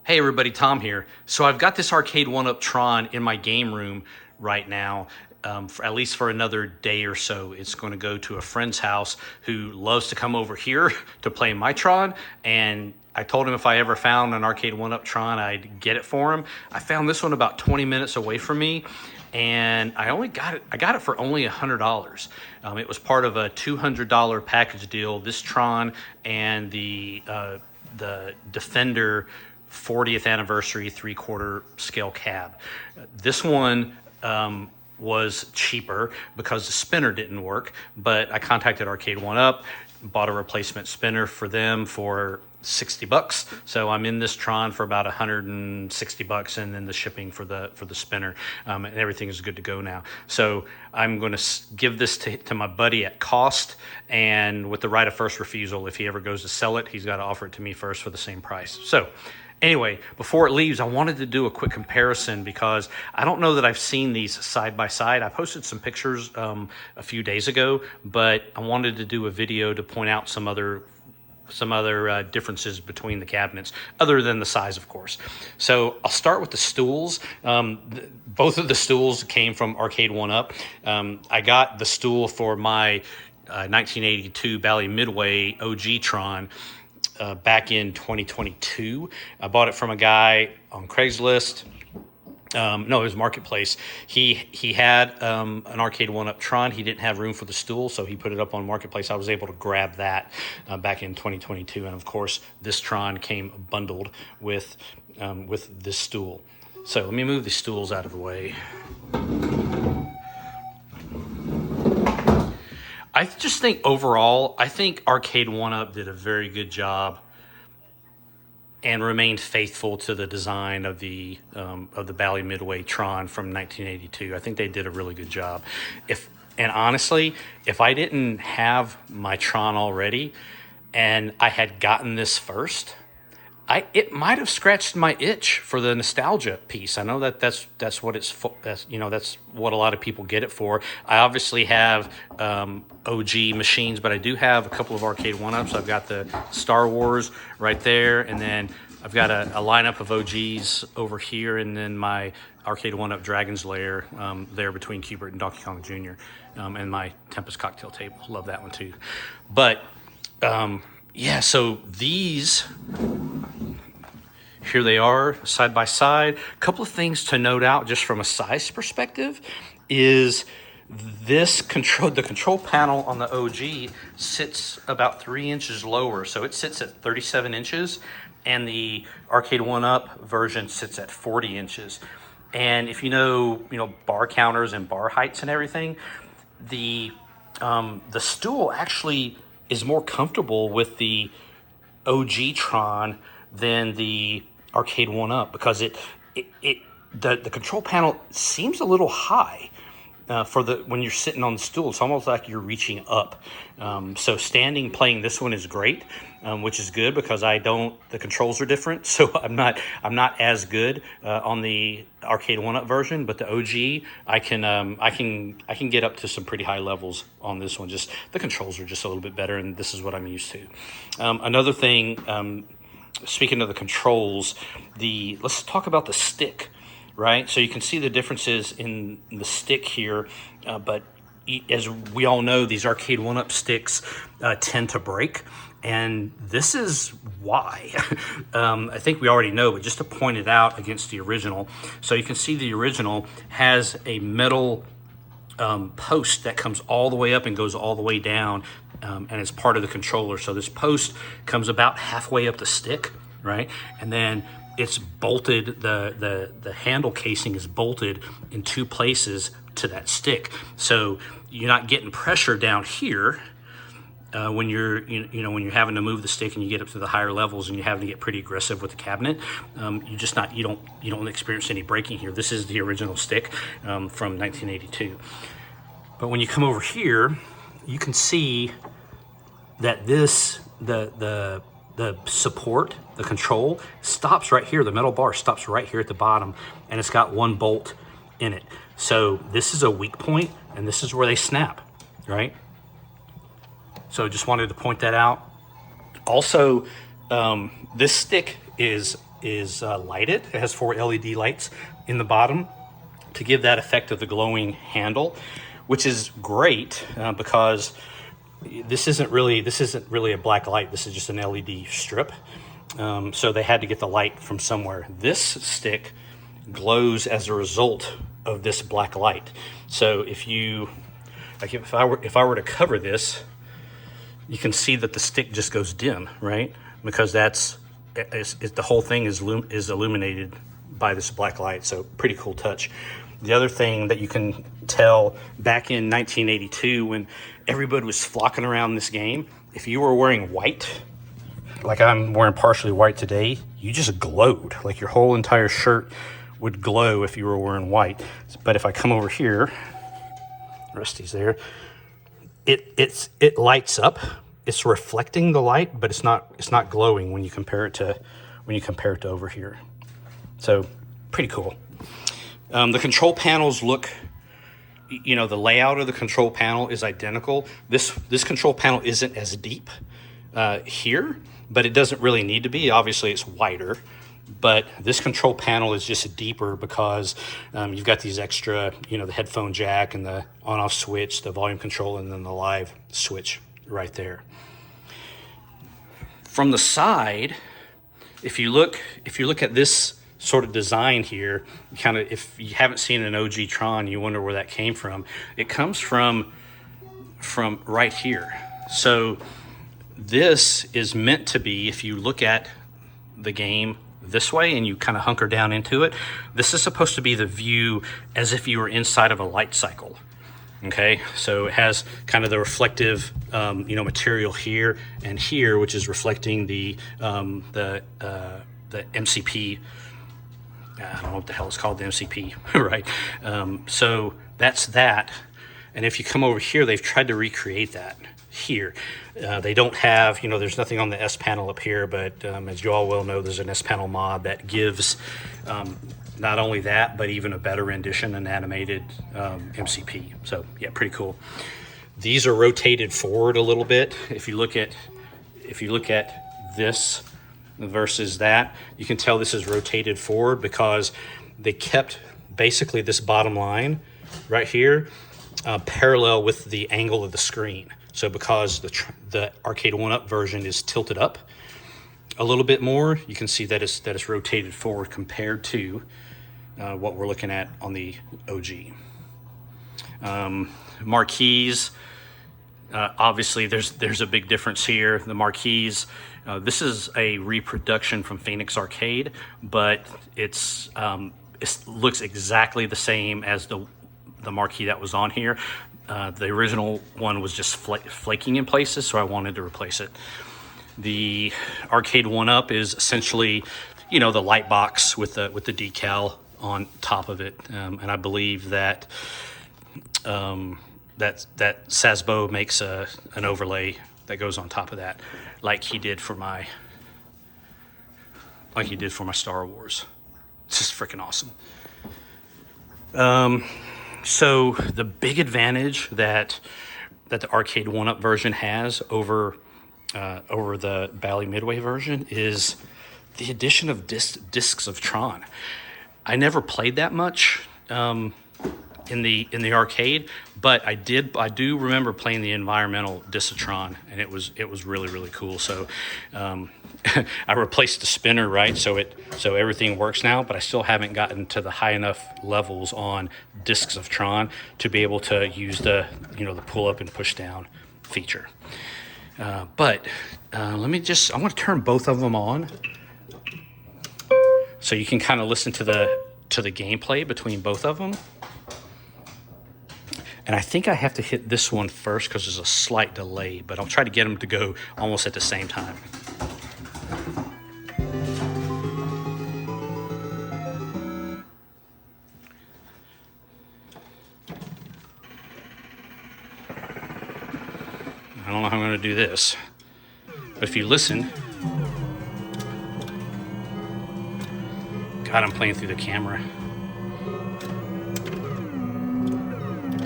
Hey everybody, Tom here. So I've got this arcade 1-Up Tron in my game room right now, at least for another day or so. It's going to go to a friend's house who loves to come over here to play my Tron, and I told him if I ever found an arcade 1-Up Tron, I'd get it for him. I found this one about 20 minutes away from me, and I got it for only $100. It was part of a $200 package deal. This Tron and the Defender 40th anniversary 3/4 scale cab. This one was cheaper because the spinner didn't work, but I contacted Arcade 1-Up, bought a replacement spinner for them for $60. So I'm in this Tron for about $160, and then the shipping for the spinner, and everything is good to go now. So I'm going to give this to my buddy at cost, and with the right of first refusal. If he ever goes to sell it, he's got to offer it to me first for the same price. So anyway, before it leaves, I wanted to do a quick comparison because I don't know that I've seen these side by side. I posted some pictures a few days ago, but I wanted to do a video to point out some other differences between the cabinets, other than the size, of course. So I'll start with the stools. Both of the stools came from Arcade 1-Up. I got the stool for my 1982 Bally Midway OG Tron back in 2022. I bought it from a guy on Craigslist. No, it was Marketplace. He had an Arcade 1-Up Tron. He didn't have room for the stool, so he put it up on Marketplace. I was able to grab that back in 2022, and of course, this Tron came bundled with this stool. So let me move these stools out of the way. I just think overall, I think Arcade 1-Up did a very good job and remained faithful to the design of the Bally Midway Tron from 1982. I think they did a really good job. And honestly, if I didn't have my Tron already and I had gotten this first, it might have scratched my itch for the nostalgia piece. I know that's what it's for. That's what a lot of people get it for. I obviously have OG machines, but I do have a couple of Arcade 1-Ups. I've got the Star Wars right there, and then I've got a lineup of OGs over here, and then my Arcade 1-Up Dragon's Lair there between Cubert and Donkey Kong Jr. And my Tempest cocktail table. Love that one too. But yeah, so these, here they are side by side. A couple of things to note out just from a size perspective is the control panel on the OG sits about 3 inches lower. So it sits at 37 inches, and the Arcade 1-Up version sits at 40 inches. And if you know bar counters and bar heights and everything, the stool actually is more comfortable with the OG Tron than the Arcade 1-Up, because the control panel seems a little high when you're sitting on the stool. It's almost like you're reaching up. So standing playing this one is great, which is good because the controls are different, so I'm not as good on the Arcade 1-Up version, but the OG I can get up to some pretty high levels on this one. Just the controls are just a little bit better, and this is what I'm used to. Another thing, speaking of the controls, let's talk about the stick. Right, so you can see the differences in the stick here, but as we all know, these Arcade 1-Up sticks tend to break, and this is why. I think we already know, but just to point it out against the original. So you can see the original has a metal post that comes all the way up and goes all the way down, and it's part of the controller. So this post comes about halfway up the stick, right, and then it's bolted, the handle casing is bolted in 2 places to that stick. So you're not getting pressure down here when you're when you're having to move the stick and you get up to the higher levels and you're having to get pretty aggressive with the cabinet. You don't experience any breaking here. This is the original stick from 1982. But when you come over here, you can see that the support, the control, stops right here. The metal bar stops right here at the bottom, and it's got 1 bolt in it. So this is a weak point, and this is where they snap, right? So just wanted to point that out. Also, this stick is is lighted. It has 4 LED lights in the bottom to give that effect of the glowing handle, which is great because this isn't really a black light. This is just an LED strip. So they had to get the light from somewhere. This stick glows as a result of this black light. So if you, like if I were to cover this, you can see that the stick just goes dim, right? Because the whole thing is illuminated by this black light. So pretty cool touch. The other thing that you can tell back in 1982 when everybody was flocking around this game, if you were wearing white, like I'm wearing partially white today, you just glowed. Like your whole entire shirt would glow if you were wearing white. But if I come over here, Rusty's there, it lights up. It's reflecting the light, but it's not glowing when you compare it to over here. So pretty cool. The control panels look, the layout of the control panel is identical. This control panel isn't as deep here, but it doesn't really need to be. Obviously, it's wider, but this control panel is just deeper because you've got these extra, the headphone jack and the on-off switch, the volume control, and then the live switch right there. From the side, if you look at this sort of design here, if you haven't seen an OG Tron, you wonder where that came from. It comes from right here. So this is meant to be, if you look at the game this way and you kind of hunker down into it, this is supposed to be the view as if you were inside of a light cycle. Okay, so it has kind of the reflective, material here and here, which is reflecting the MCP. I don't know what the hell it's called, the MCP, right? So that's that. And if you come over here, they've tried to recreate that here. They don't have, there's nothing on the S panel up here, but as you all well know, there's an S panel mod that gives not only that, but even a better rendition, an animated MCP. So yeah, pretty cool. These are rotated forward a little bit. If you look at this versus that, you can tell this is rotated forward because they kept basically this bottom line right here parallel with the angle of the screen. So because the Arcade 1-Up version is tilted up a little bit more, you can see that it's rotated forward compared to what we're looking at on the OG. Marquees, obviously there's a big difference here. The marquees, this is a reproduction from Phoenix Arcade, but it looks exactly the same as the marquee that was on here. The original one was just flaking in places, so I wanted to replace it. The Arcade 1-Up is essentially, the light box with the decal on top of it, and I believe that that Sasbo makes an overlay that goes on top of that, like he did for my Star Wars. It's just freaking awesome. So the big advantage that the Arcade 1-Up version has over the Bally Midway version is the addition of discs of Tron. I never played that much in the arcade, but I do remember playing the environmental disc of Tron, and it was really, really cool. So I replaced the spinner, right? So everything works now, but I still haven't gotten to the high enough levels on discs of Tron to be able to use the pull up and push down feature. But I'm going to turn both of them on so you can kind of listen to the gameplay between both of them. And I think I have to hit this one first because there's a slight delay, but I'll try to get them to go almost at the same time. I don't know how I'm going to do this, but if you listen, God, I'm playing through the camera.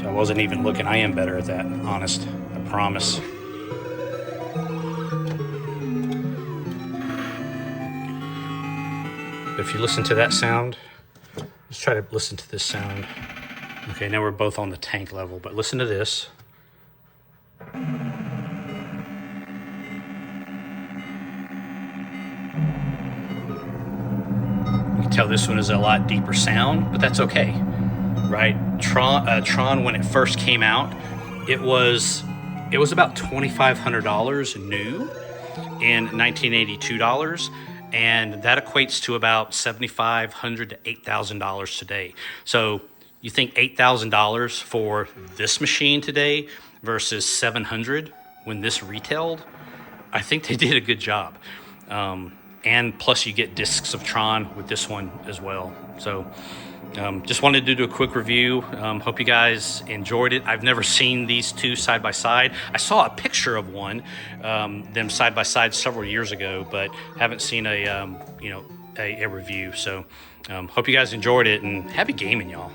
So I wasn't even looking. I am better at that, honest. I promise. If you listen to that sound, let's try to listen to this sound. Okay, now we're both on the tank level, but listen to this. You can tell this one is a lot deeper sound, but that's okay, right? Tron, when it first came out, it was about $2,500 new and $1982, and that equates to about $7,500 to $8,000 today. So you think $8,000 for this machine today versus $700 when this retailed? I think they did a good job. And plus you get discs of Tron with this one as well. So just wanted to do a quick review. Hope you guys enjoyed it. I've never seen these two side by side. I saw a picture of one, them side by side several years ago, but haven't seen a review. So hope you guys enjoyed it, and happy gaming, y'all.